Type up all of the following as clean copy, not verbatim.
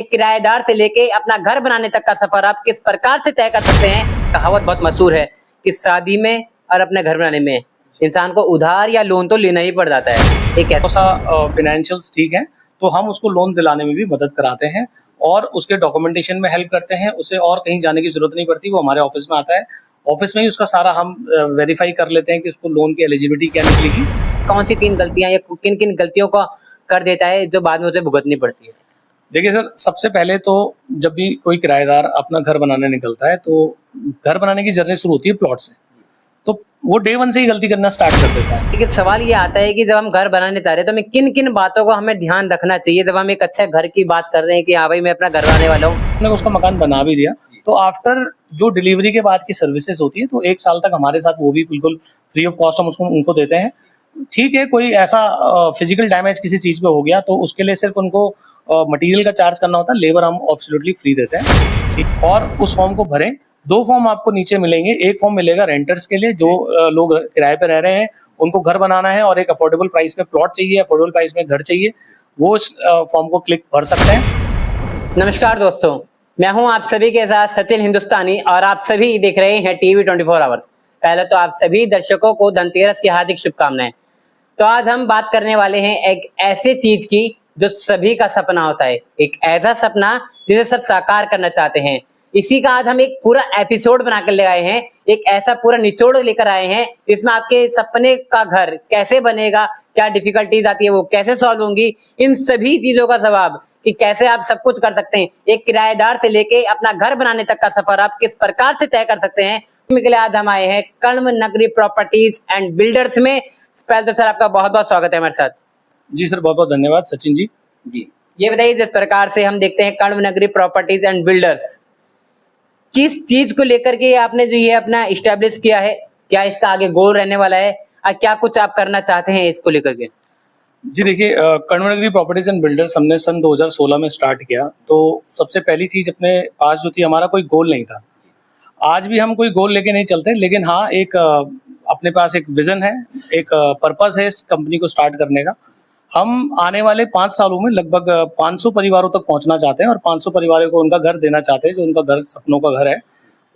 किराएदार से लेके अपना घर बनाने तक का सफर आप किस प्रकार से तय कर सकते हैं। कहावत बहुत मशहूर है कि शादी में और अपने घर बनाने में इंसान को उधार या लोन तो लेना ही पड़ जाता है। एक फाइनेंशियल्स ठीक है तो हम उसको लोन दिलाने में भी मदद कराते हैं और उसके डॉक्यूमेंटेशन में हेल्प करते हैं। उसे और कहीं जाने की जरूरत नहीं पड़ती, वो हमारे ऑफिस में आता है। ऑफिस में ही उसका सारा हम वेरीफाई कर लेते हैं कि उसको लोन की एलिजिबिलिटी क्या निकलेगी। कौन सी 3 गलतियां या किन किन गलतियों को कर देता है जो बाद में उसे भुगतनी पड़ती है। देखिए सर, सबसे पहले तो जब भी कोई किराएदार अपना घर बनाने निकलता है तो घर बनाने की जर्नी शुरू होती है प्लॉट से, तो वो डे 1 से ही गलती करना स्टार्ट कर देता है। लेकिन सवाल ये आता है कि जब हम घर बनाने जा रहे हैं तो हमें किन किन बातों को हमें ध्यान रखना चाहिए जब हम एक अच्छे घर की बात कर रहे हैं कि हाँ भाई मैं अपना घर बनाने वाला हूँ। हमने उसका मकान बना भी दिया तो आफ्टर जो डिलीवरी के बाद की सर्विसेज होती है तो 1 साल तक हमारे साथ वो भी बिल्कुल फ्री ऑफ कॉस्ट हम उसको उनको देते हैं। ठीक है, कोई ऐसा फिजिकल डैमेज किसी चीज पे हो गया तो उसके लिए सिर्फ उनको मटेरियल का चार्ज करना होता है, लेबर हम एब्सोल्युटली फ्री देते हैं। और उस फॉर्म को भरें। 2 फॉर्म आपको नीचे मिलेंगे। एक फॉर्म मिलेगा रेंटर्स के लिए, जो लोग किराए पे रह रहे हैं उनको घर बनाना है और एक अफोर्डेबल प्राइस में प्लॉट चाहिए, अफोर्डेबल प्राइस में घर चाहिए, वो इस फॉर्म को क्लिक भर सकते हैं। नमस्कार दोस्तों, मैं हूं आप सभी के साथ सचिन हिंदुस्तानी और आप सभी देख रहे हैं टीवी 24 आवर्स। पहले तो आप सभी दर्शकों को धनतेरस की हार्दिक शुभकामनाएं। तो आज हम बात करने वाले हैं एक ऐसी चीज की जो सभी का सपना होता है, एक ऐसा सपना जिसे सब साकार करना चाहते हैं। इसी का आज हम एक पूरा एपिसोड बना कर ले आए हैं, एक ऐसा पूरा निचोड़ लेकर आए हैं जिसमें आपके सपने का घर कैसे बनेगा, क्या डिफिकल्टीज आती है वो कैसे सॉल्व होंगी, इन सभी चीजों का जवाब कि कैसे आप सब कुछ कर सकते हैं। एक किराएदार से लेके अपना घर बनाने तक का सफर आप किस प्रकार से तय कर सकते हैं, के लिए आज हम आए हैं कण्व नगरी प्रॉपर्टीज एंड बिल्डर्स में। पहले तो सर आपका बहुत बहुत स्वागत है हमारे साथ। जी सर, बहुत बहुत धन्यवाद सचिन जी। ये बताइए, जिस प्रकार से हम देखते हैं कण्व नगरी प्रॉपर्टीज एंड बिल्डर्स, किस चीज को लेकर के आपने जो ये अपना इस्टेब्लिश किया है, क्या इसका आगे गोल रहने वाला है और क्या कुछ आप करना चाहते हैं इसको लेकर के। जी देखिए, कण्व नगरी प्रॉपर्टीज एंड बिल्डर्स हमने सन 2016 में स्टार्ट किया। तो सबसे पहली चीज अपने पास जो थी, हमारा कोई गोल नहीं था। आज भी हम कोई गोल लेके नहीं चलते, लेकिन हाँ एक अपने पास एक विजन है, एक पर्पस है इस कंपनी को स्टार्ट करने का। हम आने वाले 5 सालों में लगभग 500 परिवारों तक पहुंचना चाहते हैं और 500 परिवारों को उनका घर देना चाहते हैं, जो उनका घर सपनों का घर है,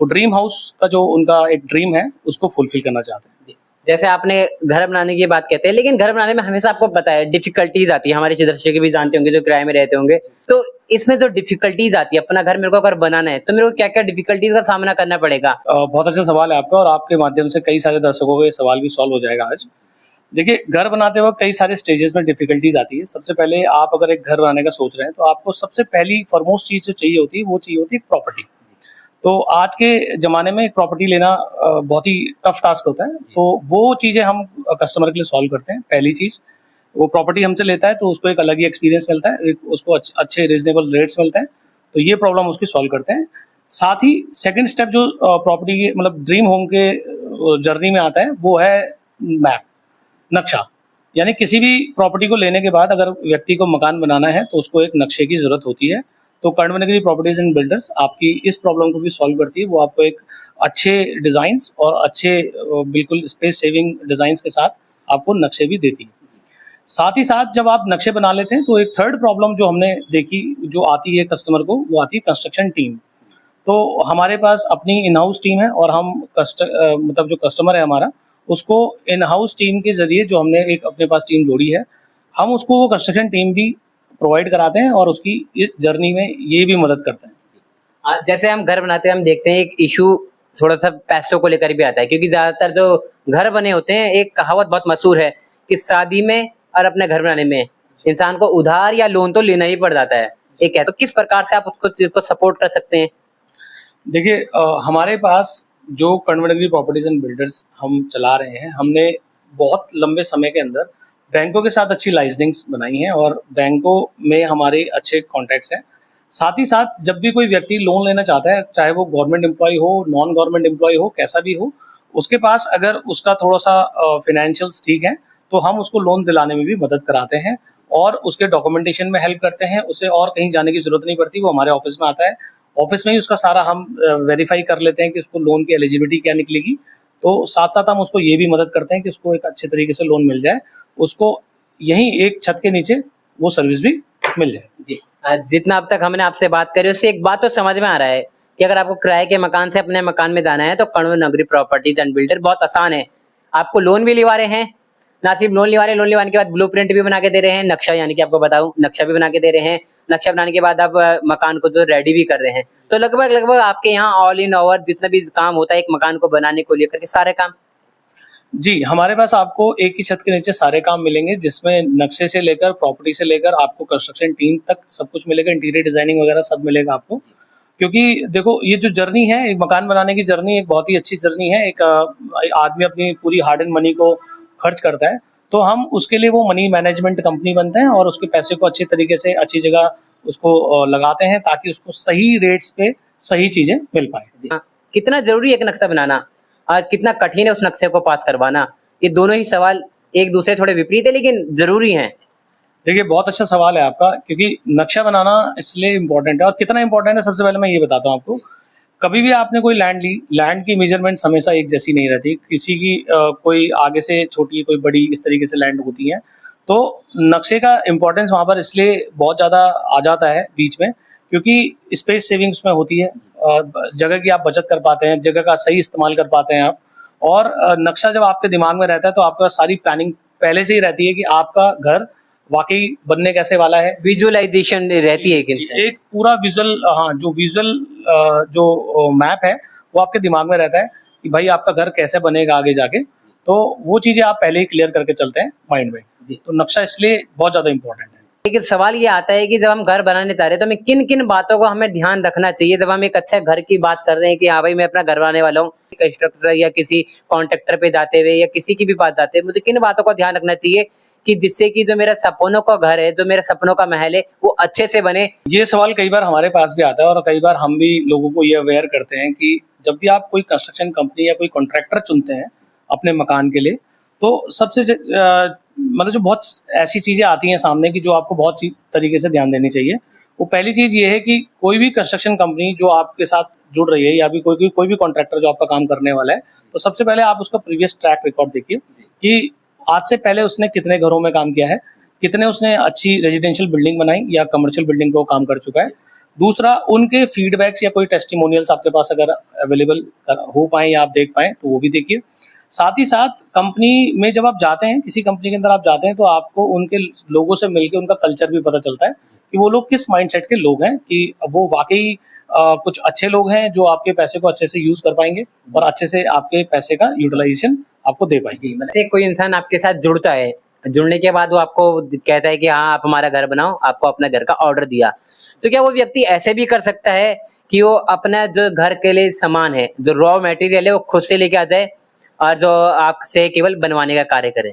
वो ड्रीम हाउस का जो उनका एक ड्रीम है उसको फुलफिल करना चाहते हैं। जैसे आपने घर बनाने की बात कहते हैं, लेकिन घर बनाने में हमेशा आपको पता है डिफिकल्टीज आती है, हमारे दर्शक भी जानते होंगे जो किराए में रहते होंगे। तो इसमें जो डिफिकल्टीज आती है, अपना घर मेरे को अगर बनाना है तो मेरे को क्या क्या डिफिकल्टीज का सामना करना पड़ेगा। बहुत अच्छा सवाल है आपका और आपके माध्यम से कई सारे दर्शकों का ये सवाल भी सॉल्व हो जाएगा आज। देखिए, घर बनाते वक्त कई सारे स्टेजेस में डिफिकल्टीज आती है। सबसे पहले आप अगर एक घर बनाने का सोच रहे हैं तो आपको सबसे पहली फॉरमोस्ट चीज जो चाहिए होती है वो चाहिए होती है प्रॉपर्टी। तो आज के ज़माने में एक प्रॉपर्टी लेना बहुत ही टफ टास्क होता है, तो वो चीज़ें हम कस्टमर के लिए सॉल्व करते हैं। पहली चीज़, वो प्रॉपर्टी हमसे लेता है तो उसको एक अलग ही एक्सपीरियंस मिलता है, एक उसको अच्छे रीजनेबल रेट्स मिलते हैं, तो ये प्रॉब्लम उसकी सॉल्व करते हैं। साथ ही सेकंड स्टेप जो प्रॉपर्टी के मतलब ड्रीम होम के जर्नी में आता है वो है मैप, नक्शा। यानी किसी भी प्रॉपर्टी को लेने के बाद अगर व्यक्ति को मकान बनाना है तो उसको एक नक्शे की ज़रूरत होती है। तो कण्व नगरी प्रॉपर्टीज एंड बिल्डर्स आपकी इस प्रॉब्लम को भी सॉल्व करती है। वो आपको एक अच्छे डिज़ाइंस और अच्छे बिल्कुल स्पेस सेविंग डिज़ाइंस के साथ आपको नक्शे भी देती है। साथ ही साथ जब आप नक्शे बना लेते हैं तो एक थर्ड प्रॉब्लम जो हमने देखी जो आती है कस्टमर को, वो आती है कंस्ट्रक्शन टीम। तो हमारे पास अपनी इन हाउस टीम है और हम मतलब जो कस्टमर है हमारा, उसको इन हाउस टीम के जरिए जो हमने एक अपने पास टीम जोड़ी है, हम उसको वो कंस्ट्रक्शन टीम भी प्रोवाइड कराते हैं और उसकी इस जर्नी में ये भी मदद करते हैं। जैसे हम घर बनाते हैं, हम देखते हैं एक इशू थोड़ा सा पैसों को लेकर भी आता है, क्योंकि ज्यादातर जो घर बने होते हैं, एक कहावत बहुत मशहूर है कि शादी में और अपने घर बनाने में इंसान को उधार या लोन तो लेना ही पड़ जाता है। एक है, तो किस प्रकार से आप उसको चीज को सपोर्ट कर सकते हैं। देखिए, हमारे पास जो कण्व नगरी प्रॉपर्टीज एंड बिल्डर्स हम चला रहे हैं, हमने बहुत लंबे समय के अंदर बैंकों के साथ अच्छी लाइसेंसिंग्स बनाई हैं और बैंकों में हमारे अच्छे कॉन्टैक्ट्स हैं। साथ ही साथ जब भी कोई व्यक्ति लोन लेना चाहता है, चाहे वो गवर्नमेंट एम्प्लॉय हो, नॉन गवर्नमेंट एम्प्लॉय हो, कैसा भी हो, उसके पास अगर उसका थोड़ा सा फाइनेंशियल्स ठीक है तो हम उसको लोन दिलाने में भी मदद कराते हैं और उसके डॉक्यूमेंटेशन में हेल्प करते हैं। उसे और कहीं जाने की जरूरत नहीं पड़ती, वो हमारे ऑफिस में आता है। ऑफिस में ही उसका सारा हम वेरीफाई कर लेते हैं कि उसको लोन की एलिजिबिलिटी क्या निकलेगी। तो साथ साथ हम उसको ये भी मदद करते हैं कि उसको एक अच्छे तरीके से लोन मिल जाए, उसको यहीं एक छत के नीचे वो सर्विस भी मिल जाए। जी, जितना अब तक हमने आपसे बात करी उससे एक बात तो समझ में आ रहा है कि अगर आपको किराए के मकान से अपने मकान में जाना है तो कण्व नगरी प्रॉपर्टीज एंड बिल्डर बहुत आसान है। आपको लोन भी लिवा रहे हैं, ना सिर्फ लोन लिवाने के बाद ब्लूप्रिंट भी बना के दे रहे हैं, नक्शा यानी कि आपको बताऊं नक्शा भी बना के दे रहे हैं। नक्शा बनाने के बाद आप मकान को तो रेडी भी कर रहे हैं। तो लगभग आपके यहाँ ऑल इन ओवर जितना भी काम होता है एक मकान को बनाने को लेकर के सारे काम। जी, हमारे पास आपको एक ही छत के नीचे सारे काम मिलेंगे, जिसमें नक्शे से लेकर प्रॉपर्टी से लेकर आपको कंस्ट्रक्शन टीम तक सब कुछ मिलेगा, इंटीरियर डिजाइनिंग वगैरह सब मिलेगा आपको। क्योंकि देखो ये जो जर्नी है, एक मकान बनाने की जर्नी एक बहुत ही अच्छी जर्नी है। एक आदमी अपनी पूरी हार्ड एंड मनी को खर्च करता है, तो हम उसके लिए वो मनी मैनेजमेंट कंपनी बनते हैं और उसके पैसे को अच्छे तरीके से अच्छी जगह उसको लगाते हैं ताकि उसको सही रेट्स पे सही चीजें मिल पाए। कितना जरूरी है एक नक्शा बनाना और कितना कठिन है उस नक्शे को पास करवाना, ये दोनों ही सवाल एक दूसरे थोड़े विपरीत है लेकिन जरूरी हैं। देखिए बहुत अच्छा सवाल है आपका, क्योंकि नक्शा बनाना इसलिए इम्पोर्टेंट है। और कितना इम्पोर्टेंट है सबसे पहले मैं ये बताता हूँ आपको। कभी भी आपने कोई लैंड ली, लैंड की मेजरमेंट्स हमेशा एक जैसी नहीं रहती। किसी की कोई आगे से छोटी कोई बड़ी इस तरीके से लैंड होती है, तो नक्शे का इम्पोर्टेंस वहाँ पर इसलिए बहुत ज़्यादा आ जाता है बीच में, क्योंकि स्पेस सेविंग्स में होती है, जगह की आप बचत कर पाते हैं, जगह का सही इस्तेमाल कर पाते हैं आप। और नक्शा जब आपके दिमाग में रहता है तो आपका सारी प्लानिंग पहले से ही रहती है कि आपका घर वाकई बनने कैसे वाला है। विजुअलाइजेशन रहती है एक पूरा विजुअल, हाँ, जो विजुअल जो मैप है वो आपके दिमाग में रहता है कि भाई आपका घर कैसे बनेगा आगे जाके। तो वो चीजें आप पहले ही क्लियर करके चलते हैं माइंड में। तो नक्शा इसलिए बहुत ज्यादा इंपॉर्टेंट है। लेकिन सवाल ये आता है कि जब हम घर बनाने जा रहे हैं तो हमें किन किन बातों को हमें ध्यान रखना चाहिए जब हम एक अच्छे घर की बात कर रहे हैं कि हाँ भाई मैं अपना घर बनाने वाला हूँ। कंस्ट्रक्टर या किसी कॉन्ट्रैक्टर पे जाते हुए या किसी की भी पास जाते हुए मुझे किन बातों का ध्यान रखना चाहिए कि जिससे कि जो मेरा सपनों का घर है, जो मेरा सपनों का महल है, वो अच्छे से बने। ये सवाल कई बार हमारे पास भी आता है और कई बार हम भी लोगों को ये अवेयर करते हैं कि जब भी आप कोई कंस्ट्रक्शन कंपनी या कोई कॉन्ट्रैक्टर चुनते हैं अपने मकान के लिए, तो सबसे मतलब जो बहुत ऐसी चीजें आती हैं सामने की जो आपको बहुत तरीके से ध्यान देनी चाहिए। वो पहली चीज ये है कि कोई भी कंस्ट्रक्शन कंपनी जो आपके साथ जुड़ रही है या भी कोई भी कॉन्ट्रैक्टर जो आपका काम करने वाला है, तो सबसे पहले आप उसका प्रीवियस ट्रैक रिकॉर्ड देखिए कि आज से पहले उसने कितने घरों में काम किया है, कितने उसने अच्छी रेजिडेंशियल बिल्डिंग बनाई या कमर्शियल बिल्डिंग को काम कर चुका है। दूसरा, उनके फीडबैक्स या कोई टेस्टिमोनियल्स आपके पास अगर अवेलेबल हो पाए या आप देख पाए तो वो भी देखिए। साथ ही साथ कंपनी में जब आप जाते हैं, किसी कंपनी के अंदर आप जाते हैं, तो आपको उनके लोगों से मिलकर उनका कल्चर भी पता चलता है कि वो लोग किस माइंडसेट के लोग हैं, कि वो वाकई कुछ अच्छे लोग हैं जो आपके पैसे को अच्छे से यूज कर पाएंगे और अच्छे से आपके पैसे का यूटिलाइजेशन आपको दे पाएंगे। मतलब कोई इंसान आपके साथ जुड़ता है, जुड़ने के बाद वो आपको कहता है कि हाँ आप हमारा घर बनाओ, आपको अपना घर का ऑर्डर दिया, तो क्या वो व्यक्ति ऐसे भी कर सकता है कि वो अपना जो घर के लिए सामान है, जो रॉ मटेरियल है, वो खुद से लेके आता है और जो आपसे केवल बनवाने का कार्य करे?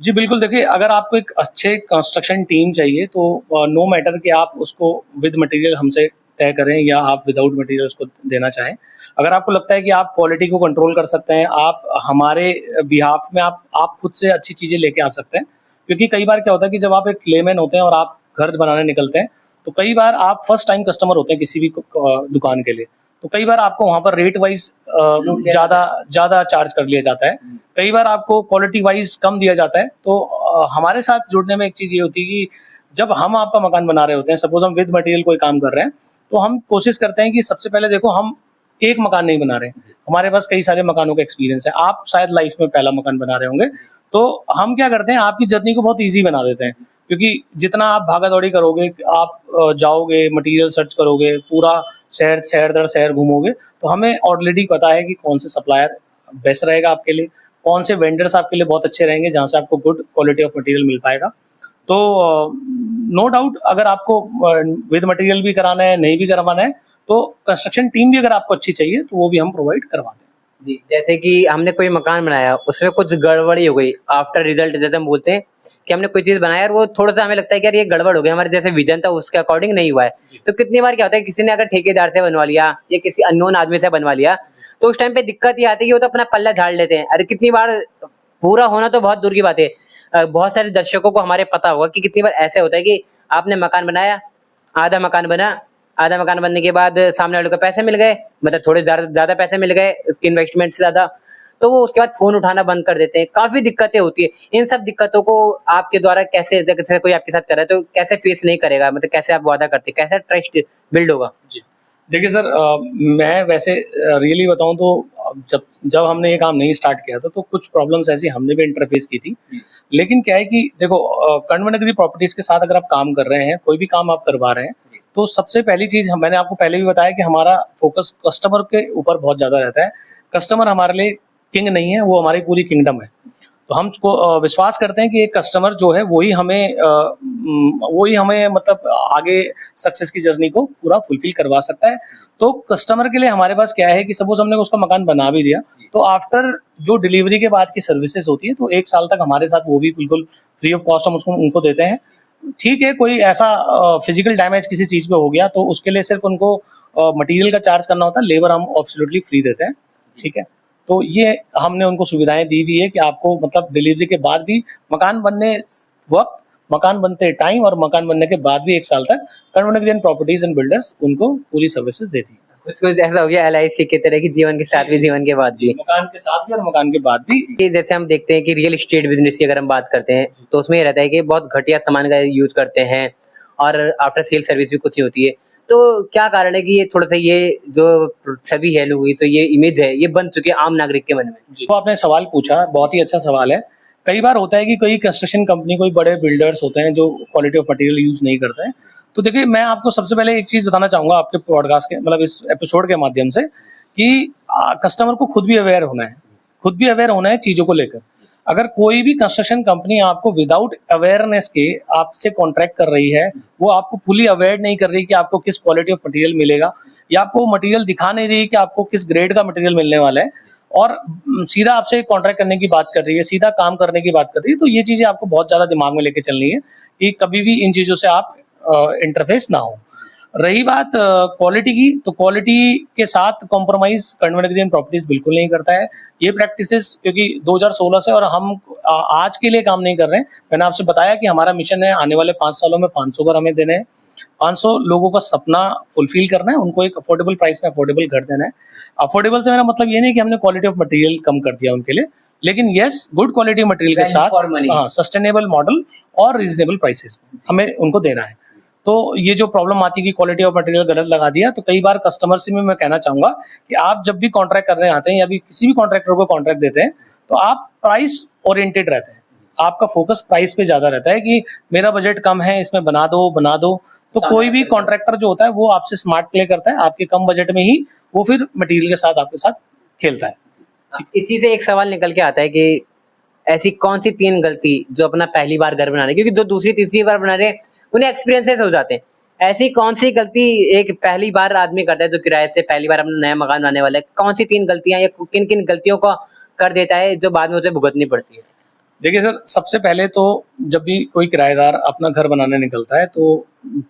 जी बिल्कुल, देखिए अगर आपको एक अच्छे कंस्ट्रक्शन टीम चाहिए तो नो मैटर कि आप उसको विद मटेरियल हमसे तय करें या आप विदाउट मटेरियल उसको देना चाहें। अगर आपको लगता है कि आप क्वालिटी को कंट्रोल कर सकते हैं, आप हमारे बिहाफ में आप खुद से अच्छी चीज़ें लेके आ सकते हैं। क्योंकि कई बार क्या होता है कि जब आप एक क्लेमैन होते हैं और आप घर बनाने निकलते हैं, तो कई बार आप फर्स्ट टाइम कस्टमर होते हैं किसी भी दुकान के लिए, तो कई बार आपको वहाँ पर रेट वाइज ज़्यादा चार्ज कर लिया जाता है, कई बार आपको क्वालिटी वाइज कम दिया जाता है। तो हमारे साथ जुड़ने में एक चीज़ ये होती है कि जब हम आपका मकान बना रहे होते हैं, सपोज हम विद मटेरियल कोई काम कर रहे हैं, तो हम कोशिश करते हैं कि सबसे पहले देखो हम एक मकान नहीं बना रहे हैं, हमारे पास कई सारे मकानों का एक्सपीरियंस है। आप शायद लाइफ में पहला मकान बना रहे होंगे, तो हम क्या करते हैं आपकी जर्नी को बहुत ईजी बना देते हैं। क्योंकि जितना आप भागा दौड़ी करोगे, आप जाओगे, मटेरियल सर्च करोगे, पूरा शहर दर शहर घूमोगे, तो हमें ऑलरेडी पता है कि कौन से सप्लायर बेस्ट रहेगा आपके लिए, कौन से वेंडर्स आपके लिए बहुत अच्छे रहेंगे जहाँ से आपको गुड क्वालिटी ऑफ मटेरियल मिल पाएगा। तो नो डाउट अगर आपको विद मटेरियल भी कराना है, नहीं भी करवाना है, तो कंस्ट्रक्शन टीम भी अगर आपको अच्छी चाहिए तो वो भी हम प्रोवाइड करवा दें। जी, जैसे कि हमने कोई मकान बनाया, उसमें कुछ गड़बड़ी हो गई, आफ्टर रिजल्ट जैसे हम बोलते हैं कि हमने कोई चीज बनाया और वो थोड़ा सा हमें लगता है कि यार ये गड़बड़ हो गया, हमारे जैसे विजन था उसके अकॉर्डिंग नहीं हुआ है। तो कितनी बार क्या होता है किसी ने अगर ठेकेदार से बनवा लिया या किसी अननोन आदमी से बनवा लिया, तो उस टाइम पे दिक्कत ये आती है कि वो तो अपना पल्ला झाड़ लेते हैं। अरे कितनी बार पूरा होना तो बहुत दूर की बात है, बहुत सारे दर्शकों को हमारे पता होगा कि कितनी बार ऐसे होता है कि आपने मकान बनाया, आधा मकान बनने के बाद सामने वाले को पैसे मिल गए, मतलब थोड़े ज्यादा पैसे मिल गए उसकी इन्वेस्टमेंट से ज्यादा, तो वो उसके बाद फोन उठाना बंद कर देते हैं, काफी दिक्कतें होती है। इन सब दिक्कतों को आपके द्वारा कैसे, जैसे कोई आपके साथ कर रहा है तो कैसे फेस नहीं करेगा, मतलब कैसे आप वादा करते हैं, कैसे ट्रस्ट बिल्ड होगा? जी। देखिए सर, मैं वैसे रियली बताऊं तो जब जब हमने ये काम नहीं स्टार्ट किया था तो कुछ प्रॉब्लम्स ऐसी हमने भी इंटरफेस की थी। लेकिन क्या है कि देखो, कर्णवन प्रॉपर्टीज के साथ अगर आप काम कर रहे हैं, कोई भी काम आप करवा रहे हैं, तो सबसे पहली चीज मैंने आपको पहले भी बताया कि हमारा फोकस कस्टमर के ऊपर बहुत ज्यादा रहता है। कस्टमर हमारे लिए किंग नहीं है, वो हमारी पूरी किंगडम है। तो हम विश्वास करते हैं कि एक कस्टमर जो है वही हमें मतलब आगे सक्सेस की जर्नी को पूरा फुलफिल करवा सकता है। तो कस्टमर के लिए हमारे पास क्या है कि सपोज हमने उसका मकान बना भी दिया, तो आफ्टर जो डिलीवरी के बाद की सर्विसेज होती है, तो 1 साल तक हमारे साथ वो भी बिल्कुल फ्री ऑफ कॉस्ट हम उनको देते हैं। ठीक है, कोई ऐसा फिजिकल डैमेज किसी चीज पे हो गया तो उसके लिए सिर्फ उनको मटेरियल का चार्ज करना होता है, लेबर हम एब्सोल्युटली फ्री देते हैं। ठीक है, तो ये हमने उनको सुविधाएं दी हुई है कि आपको मतलब डिलीवरी के बाद भी, मकान बनने वक्त, मकान बनते टाइम और मकान बनने के बाद भी 1 साल तक कर्णवन प्रॉपर्टीज एंड बिल्डर्स उनको पूरी सर्विसेज देती है। कुछ ऐसा हो गया LIC की तरह की, जीवन के साथ भी जीवन के बाद भी, मकान के साथ भी और मकान के बाद भी। कि जैसे हम देखते हैं कि रियल एस्टेट बिजनेस की अगर हम बात करते हैं तो उसमें ये रहता है कि बहुत घटिया सामान का यूज करते हैं और आफ्टर सेल सर्विस भी कुछ नहीं होती है। तो क्या कारण है कि ये थोड़ा सा, ये जो छवि है लोगों की, तो ये इमेज है, ये बन चुकी है आम नागरिक के मन में? जी, तो आपने सवाल पूछा, बहुत ही अच्छा सवाल है। कई बार होता है कि कोई कंस्ट्रक्शन कंपनी, कोई बड़े बिल्डर्स होते हैं जो क्वालिटी ऑफ मटेरियल यूज नहीं करते हैं। तो देखिए, मैं आपको सबसे पहले एक चीज बताना चाहूंगा आपके पॉडकास्ट के, मतलब इस एपिसोड के माध्यम से, कि कस्टमर को खुद भी अवेयर होना है, खुद भी अवेयर होना है चीजों को लेकर। अगर कोई भी कंस्ट्रक्शन कंपनी आपको विदाउट अवेयरनेस के आपसे कॉन्ट्रैक्ट कर रही है, वो आपको फुली अवेयर नहीं कर रही कि आपको किस क्वालिटी ऑफ मटेरियल मिलेगा, या आपको मटेरियल दिखा नहीं रही कि आपको किस ग्रेड का मटेरियल मिलने वाला है, और सीधा आपसे कॉन्ट्रैक्ट करने की बात कर रही है, सीधा काम करने की बात कर रही है, तो ये चीजें आपको बहुत ज्यादा दिमाग में लेके चलनी है कि कभी भी इन चीजों से आप इंटरफेस ना हो। रही बात क्वालिटी की, तो क्वालिटी के साथ कॉम्प्रोमाइज कर्णवन प्रॉपर्टीज बिल्कुल नहीं करता है। ये प्रैक्टिसेस क्योंकि 2016 से, और हम आज के लिए काम नहीं कर रहे हैं। मैंने आपसे बताया कि हमारा मिशन है आने वाले 5 सालों में 500 घर हमें देने हैं, 500 लोगों का सपना फुलफिल करना है, उनको एक अफोर्डेबल प्राइस में अफोर्डेबल घर देना है। अफोर्डेबल से मेरा मतलब ये नहीं कि हमने क्वालिटी ऑफ मटेरियल कम कर दिया उनके लिए, लेकिन यस, गुड क्वालिटी मटेरियल के साथ सस्टेनेबल मॉडल और रीजनेबल प्राइसेस हमें उनको देना है। तो ये जो प्रॉब्लम आती है कि क्वालिटी ऑफ मटेरियल गलत लगा दिया, तो कई बार कस्टमर से भी मैं कहना चाहूंगा कि आप जब भी कॉन्ट्रैक्ट करने आते हैं या भी किसी भी कॉन्ट्रैक्टर को कॉन्ट्रैक्ट देते हैं, तो आप प्राइस ओरिएंटेड रहते हैं। आपका फोकस प्राइस पे ज्यादा रहता है कि मेरा बजट कम है, इसमें बना दो। तो कोई भी कॉन्ट्रैक्टर जो होता है वो आपसे स्मार्ट प्ले करता है, आपके कम बजट में ही वो फिर मटेरियल के साथ आपके साथ खेलता है। इसी से एक सवाल निकल के आता है कि ऐसी कौन सी 3 गलती जो अपना पहली बार घर बना रहे हैं, क्योंकि जो दूसरी तीसरी बार बना रहे हैं उन्हें एक्सपीरियंसेस हो जाते हैं, ऐसी कौन सी गलती एक पहली बार आदमी करता है जो किराए से पहली बार अपना नया मकान बनाने वाला है, कौन सी 3 गलतियां या किन किन गलतियों को कर देता है जो बाद में उसे भुगतनी पड़ती है? देखिए सर, सबसे पहले तो जब भी कोई किराएदार अपना घर बनाने निकलता है, तो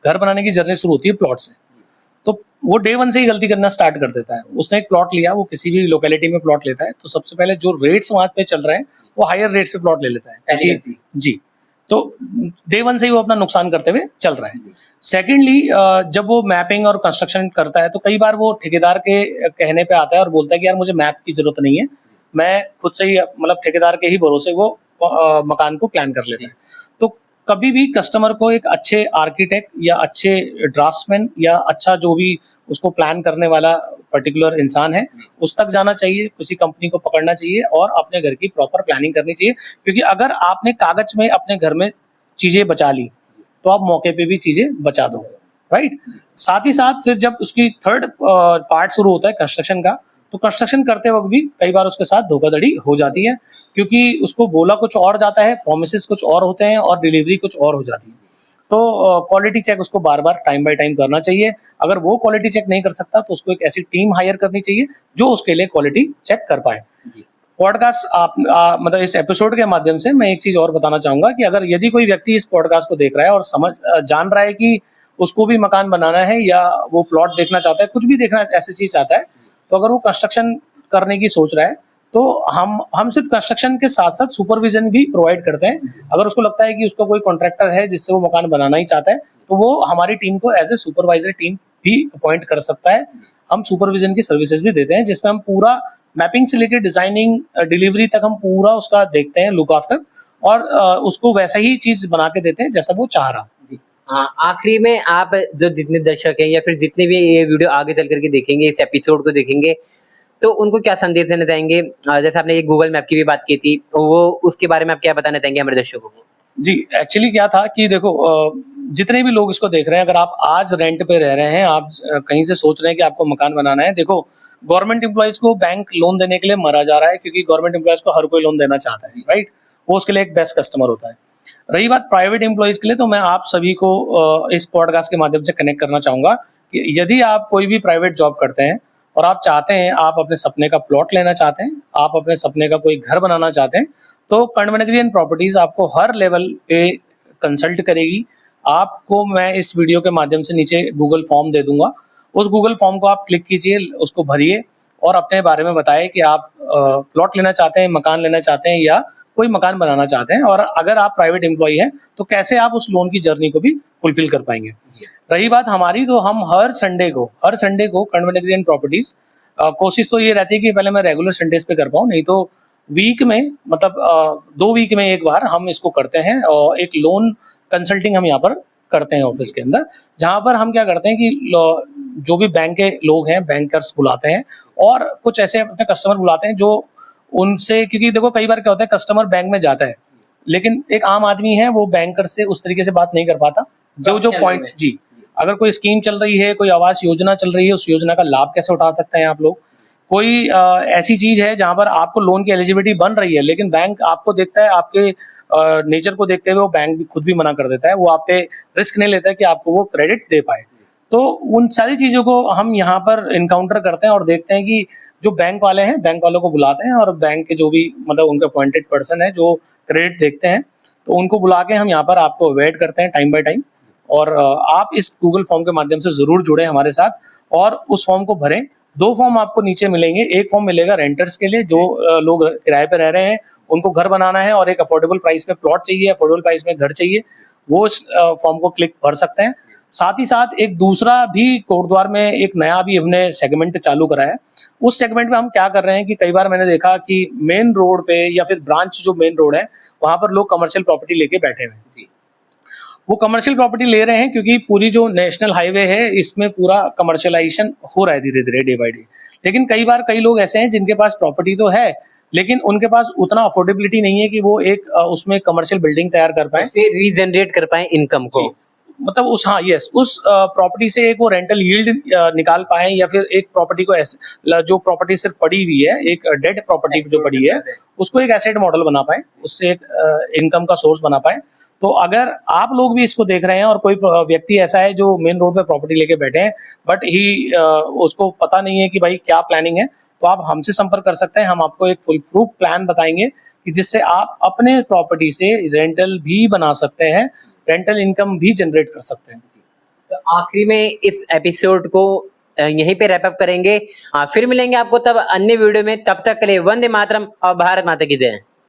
घर बनाने की जर्नी शुरू होती है प्लॉट से। तो वो डे 1 से ही गलती करना स्टार्ट कर देता है। उसने एक प्लॉट लिया, वो किसी भी लोकेलिटी में प्लॉट लेता है, तो सबसे पहले जो रेट्स वहां पे चल रहे हैं वो हायर रेट्स पे प्लॉट ले लेता है। जी, तो डे 1 से ही वो अपना नुकसान करते हुए चल रहा है। सेकेंडली, जब वो मैपिंग और कंस्ट्रक्शन करता है, तो कई बार वो ठेकेदार के कहने पे आता है और बोलता है कि यार मुझे मैप की जरूरत नहीं है, मैं खुद से ही, मतलब ठेकेदार के ही भरोसे वो मकान को प्लान कर लेता है। तो कभी भी कस्टमर को एक अच्छे आर्किटेक्ट या अच्छे ड्राफ्ट्समैन या अच्छा जो भी उसको प्लान करने वाला पर्टिकुलर इंसान है, उस तक जाना चाहिए, किसी कंपनी को पकड़ना चाहिए और अपने घर की प्रॉपर प्लानिंग करनी चाहिए। क्योंकि अगर आपने कागज में अपने घर में चीजें बचा ली, तो आप मौके पे भी चीजें बचा दो, राइट। साथ ही साथ फिर जब उसकी थर्ड पार्ट शुरू होता है कंस्ट्रक्शन का, तो कंस्ट्रक्शन करते वक्त भी कई बार उसके साथ धोखाधड़ी हो जाती है, क्योंकि उसको बोला कुछ और जाता है, प्रोमिसेस कुछ और होते हैं और डिलीवरी कुछ और हो जाती है। तो क्वालिटी चेक उसको बार बार टाइम बाय टाइम करना चाहिए। अगर वो क्वालिटी चेक नहीं कर सकता, तो उसको एक ऐसी टीम हायर करनी चाहिए जो उसके लिए क्वालिटी चेक कर पाए। पॉडकास्ट मतलब इस एपिसोड के माध्यम से मैं एक चीज और बताना चाहूंगा कि अगर यदि कोई व्यक्ति इस पॉडकास्ट को देख रहा है और जान रहा है कि उसको भी मकान बनाना है या वो प्लॉट देखना चाहता है, कुछ भी देखना ऐसी चीज चाहता है, तो अगर वो कंस्ट्रक्शन करने की सोच रहा है, तो हम सिर्फ कंस्ट्रक्शन के साथ साथ सुपरविजन भी प्रोवाइड करते हैं। अगर उसको लगता है कि उसका कोई कॉन्ट्रैक्टर है जिससे वो मकान बनाना ही चाहता है, तो वो हमारी टीम को एज ए सुपरवाइजर टीम भी अपॉइंट कर सकता है। हम सुपरविजन की सर्विसेज भी देते हैं, जिसमें हम पूरा मैपिंग से लेकर डिजाइनिंग डिलीवरी तक हम पूरा उसका देखते हैं, लुक आफ्टर, और उसको वैसा ही चीज बना के देते हैं जैसा वो चाह रहा। हाँ, आखिरी में आप जो जितने दर्शक हैं या फिर जितने भी ये वीडियो आगे चल करके देखेंगे, इस एपिसोड को देखेंगे, तो उनको क्या संदेश देना चाहेंगे? जैसे आपने ये गूगल मैप की भी बात की थी, वो उसके बारे में आप क्या बताना चाहेंगे हमारे दर्शकों को? जी, एक्चुअली क्या था कि देखो, जितने भी लोग इसको देख रहे हैं, अगर आप आज रेंट पे रह रहे हैं, आप कहीं से सोच रहे हैं कि आपको मकान बनाना है, देखो गवर्नमेंट एम्प्लॉइज को बैंक लोन देने के लिए मरा जा रहा है, क्योंकि गवर्नमेंट एम्प्लॉइज को हर कोई लोन देना चाहता है, राइट? वो उसके लिए एक बेस्ट कस्टमर होता है। रही बात प्राइवेट एम्प्लॉइज के लिए, तो मैं आप सभी को इस पॉडकास्ट के माध्यम से कनेक्ट करना चाहूंगा कि यदि आप कोई भी प्राइवेट जॉब करते हैं और आप चाहते हैं, आप अपने सपने का प्लॉट लेना चाहते हैं, आप अपने सपने का कोई घर बनाना चाहते हैं, तो कर्णवन एंड प्रॉपर्टीज आपको हर लेवल पे कंसल्ट करेगी। आपको मैं इस वीडियो के माध्यम से नीचे गूगल फॉर्म दे दूंगा, उस गूगल फॉर्म को आप क्लिक कीजिए, उसको भरिए और अपने बारे में बताइए कि आप प्लॉट लेना चाहते हैं, मकान लेना चाहते हैं या कोई मकान बनाना चाहते हैं, और अगर आप प्राइवेट एम्प्लॉई हैं तो कैसे आप उस लोन की जर्नी को भी फुलफिल कर पाएंगे। रही बात हमारी, तो हम हर संडे को कर्णवन एंड प्रॉपर्टीज, कोशिश तो ये रहती है कि पहले मैं रेगुलर संडेज पे कर पाऊँ, नहीं तो वीक में, मतलब 2 वीक में एक बार हम इसको करते हैं, और एक लोन कंसल्टिंग हम यहाँ पर करते हैं ऑफिस के अंदर, जहाँ पर हम क्या करते हैं कि जो भी बैंक के लोग हैं, बैंकर्स बुलाते हैं और कुछ ऐसे अपने कस्टमर बुलाते हैं जो उनसे, क्योंकि देखो कई बार क्या होता है, कस्टमर बैंक में जाता है लेकिन एक आम आदमी है, वो बैंकर से उस तरीके से बात नहीं कर पाता। जो पॉइंट्स, जी, अगर कोई स्कीम चल रही है, कोई आवास योजना चल रही है, उस योजना का लाभ कैसे उठा सकते हैं आप लोग, कोई ऐसी चीज है जहां पर आपको लोन की एलिजिबिलिटी बन रही है लेकिन बैंक आपको देखता है, आपके नेचर को देखते हुए वो बैंक भी खुद भी मना कर देता है, वो आप पे रिस्क नहीं लेता है कि आपको वो क्रेडिट दे पाए। तो उन सारी चीजों को हम यहाँ पर इनकाउंटर करते हैं और देखते हैं कि जो बैंक वाले हैं, बैंक वालों को बुलाते हैं और बैंक के जो भी, मतलब उनके अपॉइंटेड पर्सन है जो क्रेडिट देखते हैं, तो उनको बुला के हम यहाँ पर आपको वेट करते हैं टाइम बाय टाइम। और आप इस गूगल फॉर्म के माध्यम से जरूर जुड़े हमारे साथ और उस फॉर्म को भरें। 2 फॉर्म आपको नीचे मिलेंगे, एक फॉर्म मिलेगा रेंटर्स के लिए, जो लोग किराए पे रह रहे हैं, उनको घर बनाना है और एक अफोर्डेबल प्राइस में प्लॉट चाहिए, अफोर्डेबल प्राइस में घर चाहिए, वो इस फॉर्म को क्लिक भर सकते हैं। साथ ही साथ एक दूसरा भी कोटद्वार में एक नया भी हमने सेगमेंट चालू करा है। उस सेगमेंट में हम क्या कर रहे हैं कि कई बार मैंने देखा कि मेन रोड पे या फिर ब्रांच जो मेन रोड है, वहां पर लोग कमर्शियल प्रॉपर्टी लेके बैठे हुए हैं। वो कमर्शियल प्रॉपर्टी ले रहे हैं क्योंकि पूरी जो नेशनल हाईवे है, इसमें पूरा कमर्शियलाइजेशन हो रहा है धीरे धीरे, डे बाय डे। लेकिन कई बार कई लोग ऐसे हैं जिनके पास प्रॉपर्टी तो है लेकिन उनके पास उतना अफोर्डेबिलिटी नहीं है कि वो एक उसमें कमर्शियल बिल्डिंग तैयार कर पाए, रीजनरेट कर पाए इनकम को, मतलब उस उस प्रॉपर्टी से एक वो रेंटल यील्ड निकाल पाए, या फिर एक प्रॉपर्टी को ऐसे, जो प्रॉपर्टी सिर्फ पड़ी हुई है, एक डेड प्रॉपर्टी जो पड़ी है, उसको एक एसेट मॉडल बना पाए, उससे एक इनकम का सोर्स बना पाए। तो अगर आप लोग भी इसको देख रहे हैं और कोई व्यक्ति ऐसा है जो मेन रोड पे प्रॉपर्टी लेके बैठे हैं बट उसको पता नहीं है कि भाई क्या प्लानिंग है, तो आप हमसे संपर्क कर सकते हैं। हम आपको एक फुल प्रूफ प्लान बताएंगे कि जिससे आप अपने प्रॉपर्टी से रेंटल भी बना सकते हैं, रेंटल इनकम भी जनरेट कर सकते हैं। तो आखिरी में इस एपिसोड को यहीं पे रैप अप करेंगे। फिर मिलेंगे आपको तब अन्य वीडियो में, तब तक के लिए वंदे मातरम और भारत माता की जय।